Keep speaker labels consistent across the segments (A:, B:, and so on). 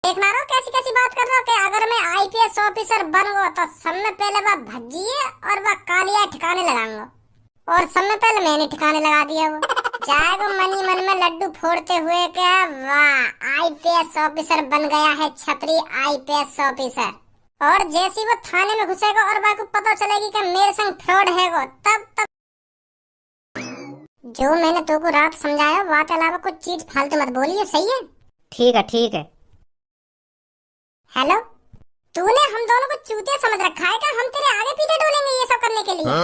A: देखना रहो कैसी कैसी बात कर रहा हो कि अगर मैं आईपीएस ऑफिसर बन गो तो सब में पहले वह भज्जिए और वह कालिया ठिकाने लगाऊंगा। और सब में पहले मैंने ठिकाने लगा दिया वो जाएगा मनी मन में लड्डू फोड़ते हुए क्या वाह आईपीएस ऑफिसर बन गया है छपरी आईपीएस ऑफिसर। और जैसे वो थाने में घुसेगा और वह को पता चलेगी कि मेरे संग फ्रॉड है वो तब जो मैंने तो को रात समझाया वहाँ के अलावा कुछ चीज फालतू मत बोलिए, सही है?
B: ठीक है।
A: हेलो, तूने हम दोनों को चूतिया समझ रखा है क्या? हम तेरे आगे पीछे डोलेंगे ये सब करने के लिए?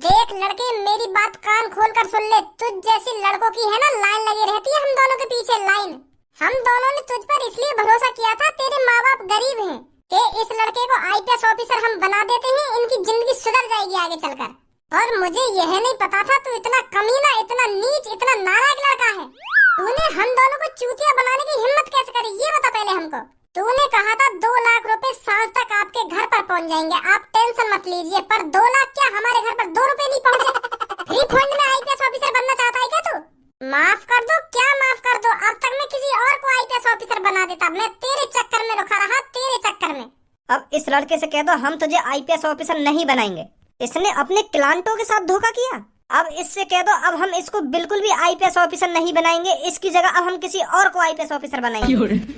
A: देख लड़के मेरी बात कान खोल कर सुन ले, तुझ जैसी लड़कों की है ना लाइन लगी रहती है हम दोनों के पीछे लाइन। हम दोनों ने तुझ पर इसलिए भरोसा किया था, तेरे माँ बाप गरीब हैं कि इस लड़के को आईपीएस ऑफिसर हम बना देते हैं, इनकी जिंदगी सुधर जाएगी आगे चलकर। और मुझे यह नहीं पता था तू इतना कमीना, इतना नीच, इतना नालायक लड़का है। तूने हम दोनों को चूतिया बनाने की हिम्मत कैसे करी ये बता पहले हमको। तूने कहा था 2 लाख रुपए सांझ तक आपके घर पर पहुंच जाएंगे, आप टेंशन मत लीजिए। पर 2 लाख क्या हमारे घर पर 2 रुपए नहीं पहुंचे। फ्री फंड में आईपीएस ऑफिसर बनना चाहता है क्या तू? माफ कर दो, क्या माफ कर दो? अब तक मैं किसी और को आईपीएस ऑफिसर बना देता, मैं तेरे चक्कर में रुका रहा, तेरे चक्कर में।
B: अब इस लड़के से कह दो हम तुझे आईपीएस ऑफिसर नहीं बनाएंगे, इसने अपने क्लांटों के साथ धोखा किया। अब इससे कह दो अब हम इसको बिल्कुल भी आईपीएस ऑफिसर नहीं बनाएंगे, इसकी जगह अब हम किसी और को आईपीएस ऑफिसर बनाएंगे।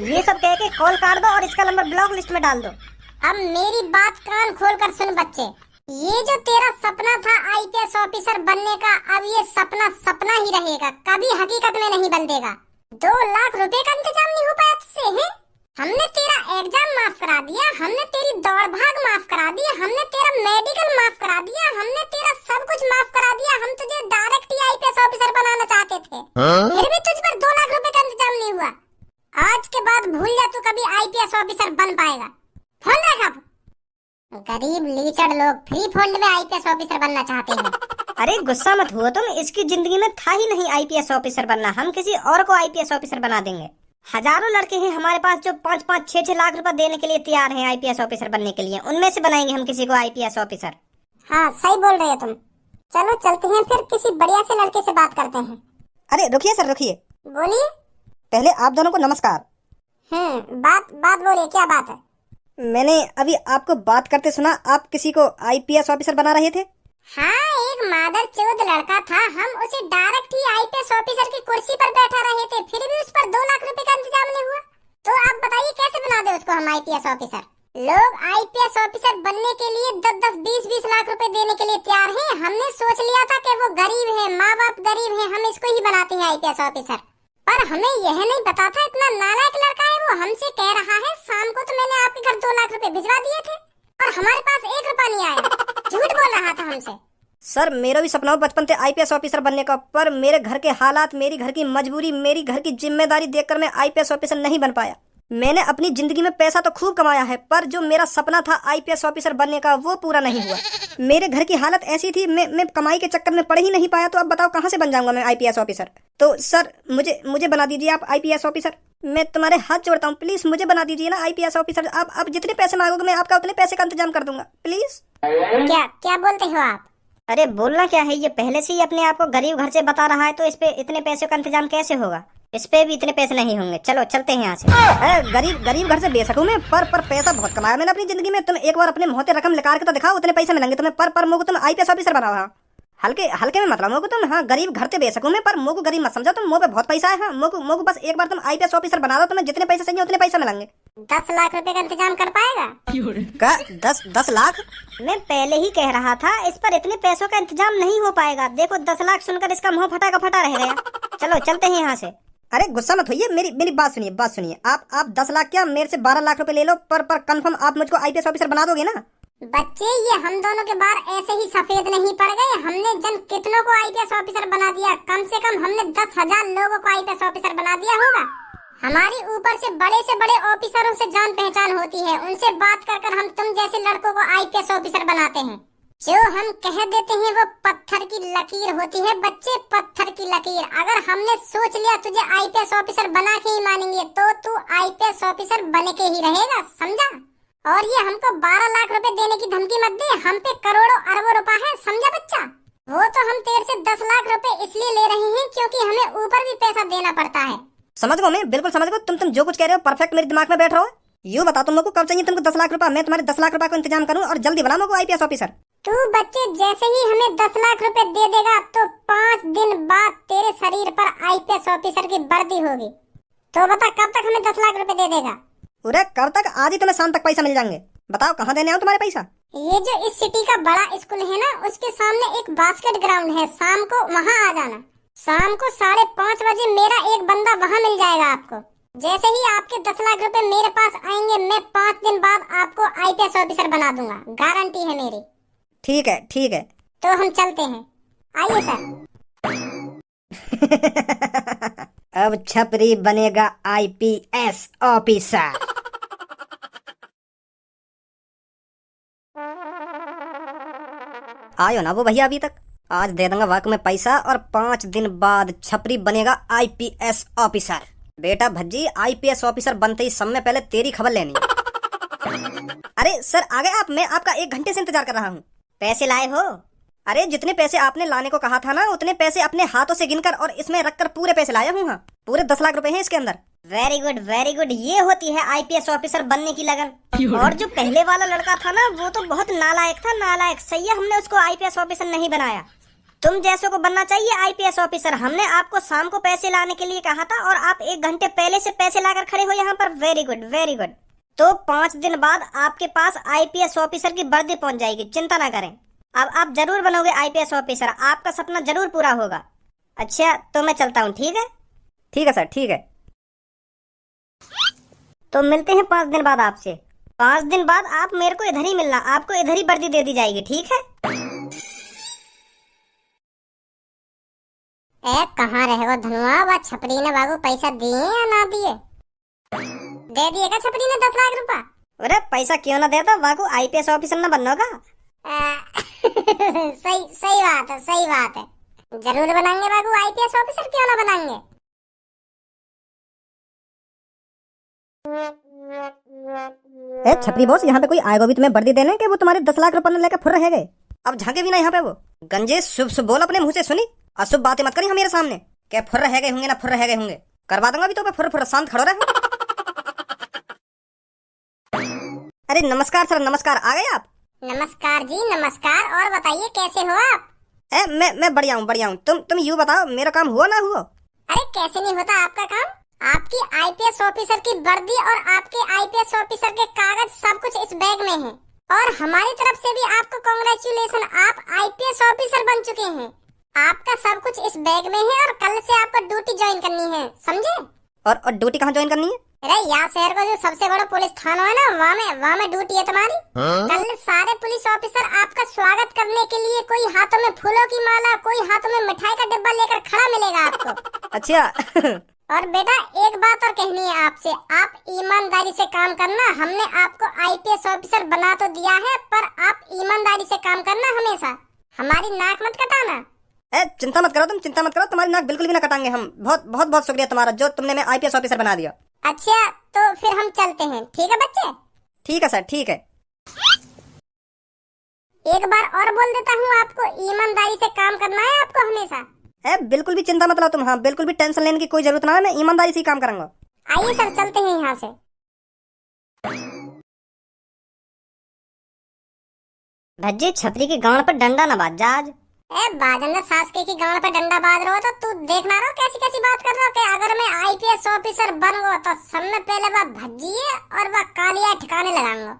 B: ये सब कह के कॉल काट दो और इसका नंबर ब्लॉक लिस्ट में डाल दो।
A: अब मेरी बात कान खोल कर सुन बच्चे, ये जो तेरा सपना था आईपीएस ऑफिसर बनने का, अब ये सपना सपना ही रहेगा, कभी हकीकत में नहीं बदलेगा। 2 लाख रुपए का इंतजाम नहीं हो पाया तुझसे है? हमने तेरा एग्जाम माफ करा दिया, हमने तेरी दौड़ भाग माफ करा दी, हमने तेरा मेडिकल माफ करा दिया, हमने तेरा सब कुछ माफ करा दिया। हम तुझे डायरेक्ट ही आईपीएस ऑफिसर बनाना चाहते थे, फिर भी तुझ पर 2 लाख रुपए का इंतजाम नहीं हुआ। आज के बाद भूल जा तू कभी आईपीएस ऑफिसर बन पाएगा। फोन रख अब। गरीब लीचड़ लोग फ्री फंड में आईपीएस ऑफिसर बनना चाहते हैं।
B: अरे गुस्सा मत हुआ तुम, इसकी जिंदगी में था ही नहीं आईपीएस ऑफिसर बनना, हम किसी और को आईपीएस ऑफिसर बना देंगे। हजारों लड़के हैं हमारे पास जो 5-5, 6-6 लाख रुपए देने के लिए तैयार हैं आईपीएस ऑफिसर बनने के लिए, उनमें से बनाएंगे हम किसी को आईपीएस ऑफिसर।
A: हाँ सही बोल रहे हो तुम। चलो चलते हैं फिर किसी बढ़िया से लड़के से बात करते हैं।
C: अरे रुकिए सर रुकिए।
A: बोलिए।
C: पहले आप दोनों को नमस्कार।
A: बात बोलिए, क्या बात है?
C: मैंने अभी आपको बात करते सुना, आप किसी को आईपीएस ऑफिसर बना रहे थे।
A: हाँ, एक मादर चौध लड़का था, हम उसे डायरेक्ट ही आईपीएस ऑफिसर की कुर्सी पर बैठा रहे थे, फिर भी उस पर 2 लाख रुपए का इंतजाम नहीं हुआ। तो आप बताइए कैसे बना दे उसको हम आईपीएस ऑफिसर? लोग आईपीएस ऑफिसर बनने के लिए 10-10, 20-20 लाख रुपए देने के लिए तैयार हैं। हमने सोच लिया था कि वो गरीब है, माँ बाप गरीब है, हम इसको ही बनाते हैं आईपीएस ऑफिसर। पर हमें यह नहीं पता था इतना नालायक लड़का है वो। हमसे कह रहा है शाम को तो मैंने आपके घर 2 लाख रुपए भिजवा दिए थे और हमारे पास 1 रुपया नहीं आया। झूठ बोल रहा था हमसे।
C: सर मेरा भी सपना बचपन से आईपीएस ऑफिसर बनने का, पर मेरे घर के हालात, मेरी घर की मजबूरी, मेरी घर की जिम्मेदारी देखकर मैं आईपीएस ऑफिसर नहीं बन पाया। मैंने अपनी जिंदगी में पैसा तो खूब कमाया है, पर जो मेरा सपना था आईपीएस ऑफिसर बनने का वो पूरा नहीं हुआ। मेरे घर की हालत ऐसी थी, मैं कमाई के चक्कर में पढ़ ही नहीं पाया, तो अब बताओ कहाँ से बन जाऊंगा मैं आईपीएस ऑफिसर? तो सर मुझे बना दीजिए आप आईपीएस ऑफिसर। मैं तुम्हारे हाथ जोड़ता हूँ, प्लीज मुझे बना दीजिए ना आईपीएस ऑफिसर। आप जितने पैसे मांगोगे मैं आपका उतने पैसे का इंतजाम कर दूंगा, प्लीज।
A: क्या बोलते हो आप?
B: अरे बोलना क्या है, ये पहले से ही अपने आप को गरीब घर से बता रहा है, तो इस पे इतने पैसे का इंतजाम कैसे होगा? इस पे भी इतने पैसे नहीं होंगे। चलो चलते हैं यहाँ से।
C: अरे गरीब घर से बेशक हूँ मैं, पर पैसा बहुत कमाया मैंने अपनी जिंदगी में। तुम एक बार अपने मुँह पे रकम निकाल के तो दिखाओ, उतने पैसे मिलेंगे तुम्हें। पर मुझको तुम आईपीएस ऑफिसर बनाओ। हाँ हल्के में मतलब मुझको तुम। हाँ गरीब घर से बेशक हूँ मैं, पर मुझको गरीब मत समझो तुम। मुँह पे बहुत पैसा है। हाँ मुझको बस एक बार तुम आईपीएस ऑफिसर बना दो, तुम्हें जितने पैसे चाहिए उतने पैसे मिलेंगे।
A: 10 लाख रुपए का इंतजाम कर पाएगा?
C: क्या 10 लाख?
B: मैं पहले ही कह रहा था इस पर इतने पैसों का इंतजाम नहीं हो पाएगा। देखो 10 लाख सुनकर इसका मुंह फटा का फटा रह गया। चलो चलते हैं यहाँ से।
C: अरे गुस्सा मत होइए, मेरी बात सुनिए। आप 10 लाख क्या मेरे से 12 लाख रुपए ले लो, पर कंफर्म आप मुझको आईपीएस ऑफिसर बना दोगे ना?
A: बच्चे ये हम दोनों के बार ऐसे ही सफेद नहीं पड़ गए। हमने जन कितनों को आईपीएस ऑफिसर बना दिया, कम से कम हमने 10,000 लोगों को आईपीएस ऑफिसर बना दिया होगा। हमारी ऊपर से बड़े ऑफिसरों से जान पहचान होती है, उनसे बात कर हम तुम जैसे लड़कों को आईपीएस ऑफिसर बनाते हैं। जो हम कह देते हैं वो पत्थर की लकीर होती है बच्चे, पत्थर की लकीर। अगर हमने सोच लिया तुझे आईपीएस ऑफिसर बना के ही मानेंगे, तो तू आईपीएस ऑफिसर बन के ही रहेगा, समझा? और ये हमको 12 लाख रुपए देने की धमकी मत दे, हम पे करोड़ों अरबों रुपए है, समझा बच्चा? वो तो हम तेरे से 10 लाख रुपए इसलिए ले रहे हैं क्योंकि हमें ऊपर भी पैसा देना पड़ता है।
C: समझ गो, मैं बिल्कुल समझ गो। तुम जो कुछ कह रहे हो परफेक्ट मेरे दिमाग में बैठ रहा हो। यूँ बताओ तुम लोग को कब चाहिए तुमको 10 लाख रुपया? मैं तुम्हारे 10 लाख रुपया को इंतजाम करूँ और जल्दी बना मुझको आईपीएस ऑफिसर।
A: तू बच्चे जैसे ही हमें 10 लाख रुपए दे देगा तो 5 दिन बाद तेरे शरीर पर आईपीएस ऑफिसर की वर्दी होगी। तो बता कब तक हमें 10 लाख रुपए दे देगा?
C: अरे कब तक? आज ही तुम्हें शाम तक पैसा मिल जाएंगे। बताओ कहाँ देने आऊँ तुम्हारे पैसा?
A: ये जो इस सिटी का बड़ा स्कूल है ना, उसके सामने एक बास्केट ग्राउंड है, शाम को वहाँ आ जाना। शाम को 5:30 बजे मेरा एक बंदा वहाँ मिल जाएगा आपको। जैसे ही आपके 10 लाख रुपए मेरे पास आएंगे, मैं 5 दिन बाद आपको आईपीएस ऑफिसर बना दूंगा, गारंटी है मेरी।
C: ठीक है, ठीक है।
A: तो हम चलते हैं, आइए सर।
C: अब छपरी बनेगा आईपीएस ऑफिसर। आयो ना वो भैया अभी तक? आज दे दूंगा वाक में पैसा और 5 दिन बाद छपरी बनेगा आईपीएस ऑफिसर। बेटा भज्जी, आईपीएस ऑफिसर बनते ही समय पहले तेरी खबर लेनी है। अरे सर आ गए आप? मैं आपका 1 घंटे से इंतजार कर रहा हूँ। पैसे लाए हो? अरे जितने पैसे आपने लाने को कहा था ना, उतने पैसे अपने हाथों से गिनकर और इसमें रखकर पूरे पैसे लाया हूँ। हाँ, पूरे 10 लाख रुपए हैं इसके अंदर।
B: वेरी गुड वेरी गुड, ये होती है आईपीएस ऑफिसर बनने की लगन। और जो पहले वाला लड़का था ना, वो तो बहुत नालायक था, नालायक। सही है, हमने उसको आईपीएस ऑफिसर नहीं बनाया। तुम जैसों को बनना चाहिए आईपीएस ऑफिसर। हमने आपको शाम को पैसे लाने के लिए कहा था और आप 1 घंटे पहले से पैसे लाकर खड़े हो यहाँ पर। Very good very good. तो 5 दिन बाद आपके पास आईपीएस ऑफिसर की वर्दी पहुंच जाएगी, चिंता ना करें। अब आप जरूर बनोगे आईपीएस ऑफिसर, आपका सपना जरूर पूरा होगा। अच्छा तो मैं चलता हूँ, ठीक है?
C: ठीक है सर, ठीक है।
B: तो मिलते हैं 5 दिन बाद आपसे। 5 दिन बाद आप मेरे को इधर ही मिलना, आपको इधर ही वर्दी दे दी जाएगी, ठीक है?
A: ए कहाँ रहे वो धनुआ? वो छपरी ने बाबू पैसा दिए या ना दिए? दे दिएगा छपरी ने 10 लाख रुपया?
B: अरे पैसा क्यों ना देता, वाकू आईपीएस ऑफिसर ना बनना का।
A: सही बात है, सही बात है। जरूर बनाएंगे बाबू आईपीएस ऑफिसर, क्यों ना बनाएंगे।
C: ए छपरी बॉस, यहाँ पे कोई आएगा भी तुम्हें वर्दी देने के? वो तुम्हारे 10 लाख रुपए लेकर फुर रह गए। अब झांके भी ना यहाँ पे वो। गंजे शुभ शुभ बोल अपने मुंह से, सुनी? अशुभ बातें मत करी हम मेरे सामने। क्या फुर रह गए होंगे ना फुर रह गए होंगे? करवा दूंगा अभी तो। फुर फुर शांत खड़ो रहे। अरे नमस्कार सर, नमस्कार। आ गए आप?
A: नमस्कार जी, नमस्कार। और बताइए कैसे हो आप?
C: मैं बढ़िया हूँ, बढ़िया हूँ। तुम यूँ बताओ, मेरा काम हुआ ना हुआ?
A: अरे कैसे नहीं होता आपका काम? आपकी आईपीएस ऑफिसर की वर्दी और आपके आईपीएस ऑफिसर के कागज सब कुछ इस बैग में है। और हमारी तरफ से भी आपको कांग्रेचुलेशन, आप आईपीएस ऑफिसर बन चुके हैं। आपका सब कुछ इस बैग में है और कल से आपको ड्यूटी ज्वाइन करनी है, समझे?
C: और ड्यूटी कहाँ ज्वाइन करनी है?
A: अरे यहाँ शहर का जो सबसे बड़ा पुलिस थाना है ना, वहाँ में ड्यूटी है तुम्हारी। कल सारे पुलिस ऑफिसर आपका स्वागत करने के लिए कोई हाथों में फूलों की माला, कोई हाथों में मिठाई का डिब्बा लेकर खड़ा मिलेगा आपको।
C: अच्छा।
A: और बेटा एक बात और कहनी है आपसे, आप ईमानदारी से काम करना। हमने आपको आईपीएस ऑफिसर बना तो दिया है, पर आप ईमानदारी से काम करना हमेशा। हमारी नाक मत कटाना।
C: चिंता मत करो, तुम चिंता मत करो, तुम्हारी नाक बिल्कुल भी ना कटाएंगे हम। बहुत बहुत बहुत शुक्रिया तुम्हारा, जो तुमने मैं आईपीएस ऑफिसर बना दिया।
A: अच्छा तो फिर हम चलते हैं, ठीक है बच्चे?
C: ठीक है सर, ठीक है।
A: एक बार और बोल देता हूँ आपको, ईमानदारी से काम करना है आपको हमेशा।
C: बिल्कुल भी चिंता मत लो तुम। हाँ, बिल्कुल भी टेंशन लेने की कोई जरूरत ना है, मैं ईमानदारी से ही काम करूंगा।
A: आइए सर, चलते हैं यहाँ से।
B: भज्जी छपरी की गांड पर डंडा न बाज जा आज।
A: बाजन सास के गांड पे डंडा बाज रहा हो तो तू देखना रहो कैसी कैसी बात कर रहा हो कि अगर मैं आईपीएस ऑफिसर बन गो तो सबसे पहले वह भज्जिए और वह कालिया ठिकाने लगाऊंगा।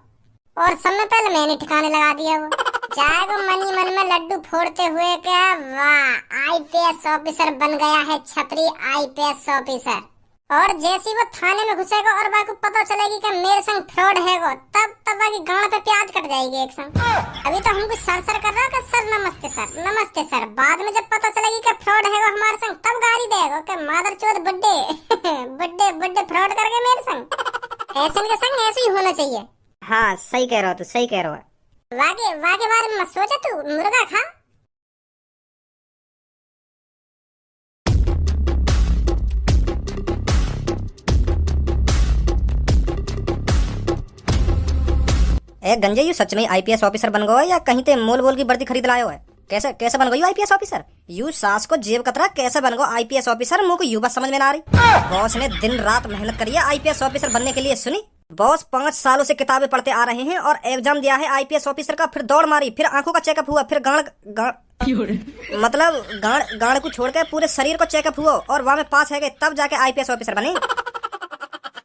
A: और सबसे पहले मैंने ठिकाने लगा दिया वो। जाएगा मनी मन में लड्डू फोड़ते हुए क्या, वाह आईपीएस ऑफिसर बन गया है छपरी आईपीएस ऑफिसर। और जैसे वो थाने में घुसेगा और बाकी पता चलेगी कि मेरे संग फ्रॉड है वो, तब बाकी गांड पे प्याज कट जाएगी एक संग। अभी तो हमको सर कर रहा है कि सर नमस्ते सर, नमस्ते सर। बाद में जब पता चलेगी कि फ्रॉड है वो हमारे संग, तब गाली देगा कि मादर चोद बुड्ढे बुड्ढे बुड्ढे फ्रॉड कर गए मेरे संग। ऐसे के संग ऐसे ही होना चाहिए।
B: हाँ सही कह रहा हो, तू सही कह रहा है।
A: वाके बारे में मत सोचा, तू मुर्गा खा।
C: गंजे यू सच में आईपीएस ऑफिसर बन गया या कहीं ते मोल की वर्दी खरीद लायो है? कैसे कैसे बन गई आईपीएस ऑफिसर? यू सास को जेब कतरा कैसे बन गो आईपीएस ऑफिसर? मुझको यू बस समझ में ना आ रही। बॉस ने दिन रात मेहनत करी है आईपीएस ऑफिसर बनने के लिए। सुनी, बॉस 5 सालों से किताबें पढ़ते आ रहे हैं और एग्जाम दिया है आईपीएस ऑफिसर का, फिर दौड़ मारी, फिर आंखों का चेकअप हुआ, फिर गाड़ को छोड़ के पूरे शरीर को चेकअप हुआ और वहां में पास है गए, तब जाके आईपीएस ऑफिसर बने।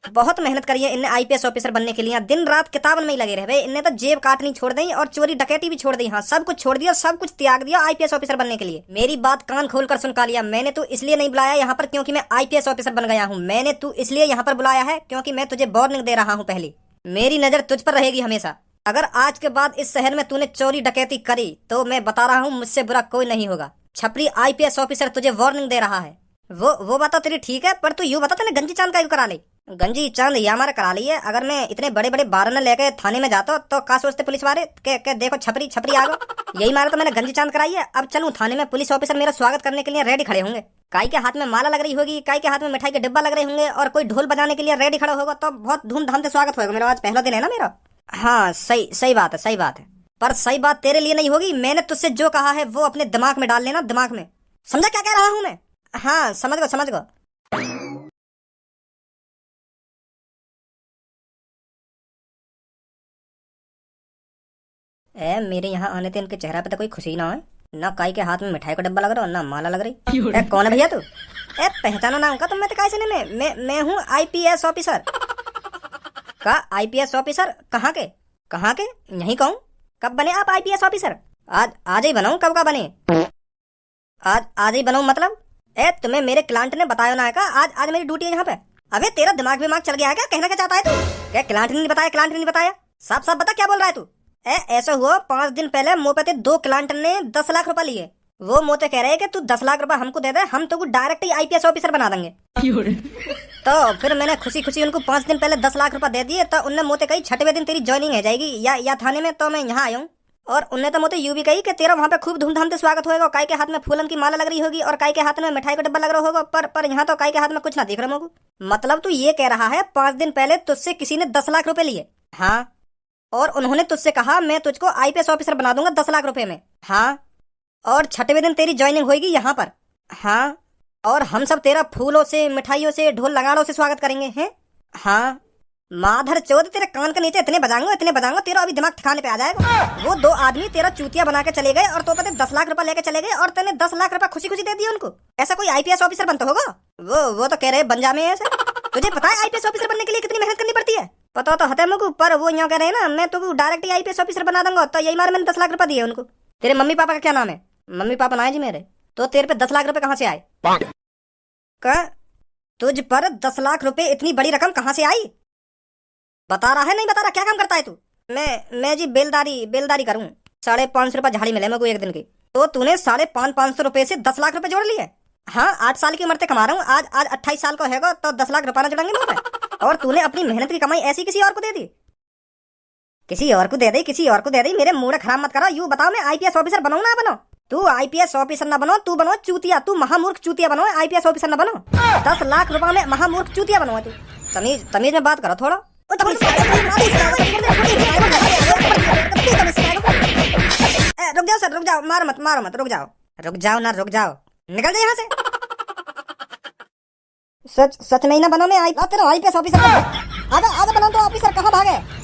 C: बहुत मेहनत करी है इनने आईपीएस ऑफिसर बनने के लिए। दिन रात किताबन में ही लगे रहे। इनने तो जेब काटनी छोड़ दी और चोरी डकैती भी छोड़ दी। हाँ, सब कुछ छोड़ दिया, सब कुछ त्याग दिया आईपीएस ऑफिसर बनने के लिए। मेरी बात कान खोलकर सुन लिया। मैंने तो इसलिए नहीं बुलाया यहाँ पर क्योंकि मैं आईपीएस ऑफिसर बन गया हूँ। मैंने तू इसलिए यहाँ पर बुलाया है क्योंकि मैं तुझे वार्निंग दे रहा हूँ। पहली, मेरी नजर तुझ पर रहेगी हमेशा। अगर आज के बाद इस शहर में तूने चोरी डकैती करी तो मैं बता रहा हूँ, मुझसे बुरा कोई नहीं होगा। छपरी आईपीएस ऑफिसर तुझे वार्निंग दे रहा है। वो बात तो तेरी ठीक है, पर तू यूँ बता तूने गंजी चांद का करा ली? गंजी चांद ये हमारा करा ली है। अगर मैं इतने बड़े बड़े बारन लेके थाने में जाता तो का सोचते पुलिस वाले के देखो छपरी छपरी आ गो। यही मारा तो मैंने गंजी चांद कराई है। अब चलूं थाने में, पुलिस ऑफिसर मेरा स्वागत करने के लिए रेडी खड़े होंगे। काई के हाथ में माला लग रही होगी, काई के हाथ में मिठाई के डिब्बा लग रहे होंगे और कोई ढोल बजाने के लिए रेडी खड़ा होगा, तो बहुत धूमधाम से स्वागत होगा मेरा। आज पहला दिन है ना मेरा। हाँ, सही बात है, सही बात है। पर सही बात तेरे लिए नहीं होगी। मैंने तुझसे जो कहा है वो अपने दिमाग में डाल लेना, दिमाग में। समझा क्या कह रहा हूँ मैं? हाँ, समझ गो। मेरे यहाँ आने थे इनके चेहरा पे तो कोई खुशी ना है। ना काई के हाथ में मिठाई का डब्बा लग रहा, ना माला लग रही। कौन है भैया तू? पहचाना नाम का? तुम मैं तो कैसे नहीं, मैं हूँ आईपीएस ऑफिसर। का आईपीएस ऑफिसर? कहाँ के? यहीं कहूँ। कब बने आप आईपीएस ऑफिसर? आज ही बनाऊँ? कब का बने? आज ही बनाऊँ मतलब? तुम्हें मेरे क्लाइंट ने बताया ना है का आज मेरी ड्यूटी है यहाँ पे? अबे तेरा दिमाग क्या चल गया है क्या? कहना क्या चाहता है तू? क्या क्लाइंट ने नहीं बताया? साफ बता क्या बोल रहा है तू? ऐसा हुआ 5 दिन पहले मोपे 2 क्लाइंट ने 10 लाख रुपए लिए। वो मोते कह रहे हैं कि तू 10 लाख रुपए हमको दे दे, हम तो डायरेक्ट ही आईपीएस ऑफिसर बना देंगे। तो फिर मैंने खुशी उनको 5 दिन पहले 10 लाख रुपए दे दिए। तो उनने मोते कही 6वें दिन तेरी ज्वाइनिंग हो जाएगी या थाने में। तो मैं यहाँ आया हूँ और उनने तो मोते यूं भी कही कि तेरा वहाँ पे खूब धूमधाम से स्वागत होगा। काई के हाथ में फूलन की माला लग रही होगी और काई के हाथ में मिठाई का डब्बा लग रहा होगा। पर यहाँ तो काई के हाथ में कुछ ना दिख रहा होगा। मतलब तू ये कह रहा है 5 दिन पहले तुझसे किसी ने 10 लाख रुपए लिए? हाँ, और उन्होंने तुझसे कहा मैं तुझको आईपीएस ऑफिसर बना दूंगा 10 लाख रुपए में। हाँ, और 6वें दिन तेरी ज्वाइनिंग होगी यहाँ पर। हाँ, और हम सब तेरा फूलों से, मिठाइयों से, ढोल लगाड़ों से स्वागत करेंगे हैं। हाँ, माधर चौथ तेरे कान के नीचे इतने बजाऊंगा तेरा अभी दिमाग ठिकाने पे आ जाएगा। वो 2 आदमी तेरा चूतिया बना के चले गए और तो पता 10 लाख रुपए लेके चले गए और तेने 10 लाख रुपए खुशी दे दिए उनको। ऐसा कोई आईपीएस ऑफिसर बनता होगा? वो तो कह रहे बन में ऐसे। तुझे पता है आईपीएस ऑफिसर बनने के लिए कितनी मेहनत करनी पड़ती है? पता तो है मुझको, पर वो यहाँ कह रहे हैं ना मैं तो डायरेक्ट ही आईपीएस ऑफिसर बना दूंगा। तो यही मारे मैंने 10 लाख रुपए दिए उनको। तेरे मम्मी पापा का क्या नाम है? मम्मी पापा ना है जी मेरे। तो तेरे पे 10 लाख रुपए कहाँ से आए? तुझ पर 10 लाख रुपए इतनी बड़ी रकम कहाँ से आई? बता रहा है नहीं बता रहा? क्या काम करता है तू? मैं जी बेलदारी करूँ। 550 रुपए झाड़ी मिले मेरे को एक दिन की। तो तूने 550 रुपए से 10 लाख रुपए जोड़ लिए? हाँ, 8 साल की उम्र से कमा रहा हूँ। आज 28 साल का होगा तो 10 लाख रुपए ना जुड़ेंगे मुझे। और तूने अपनी मेहनत की कमाई ऐसी किसी और को दे दी? किसी और को दे दी? मेरे मूड खराब मत करो। यूँ बताओ मैं आईपीएस ऑफिसर बनाऊँ ना बनो? तू आईपीएस ऑफिसर ना बनो, तू बनो चूतिया। तू महामूर्ख चूतिया बनो, आईपीएस ऑफिसर ना बनो। 10 लाख रुपए में महामूर्ख चूतिया बनो तू। तमीज में बात करो थोड़ा। रुक जाओ सर, रुक जाओ, मारो मत, रुक जाओ, निकल जाओ यहाँ से। सच में ही ना बनो मैं तेरा आईपीएस ऑफिसर। आधा बना तो ऑफिसर कहाँ भागे?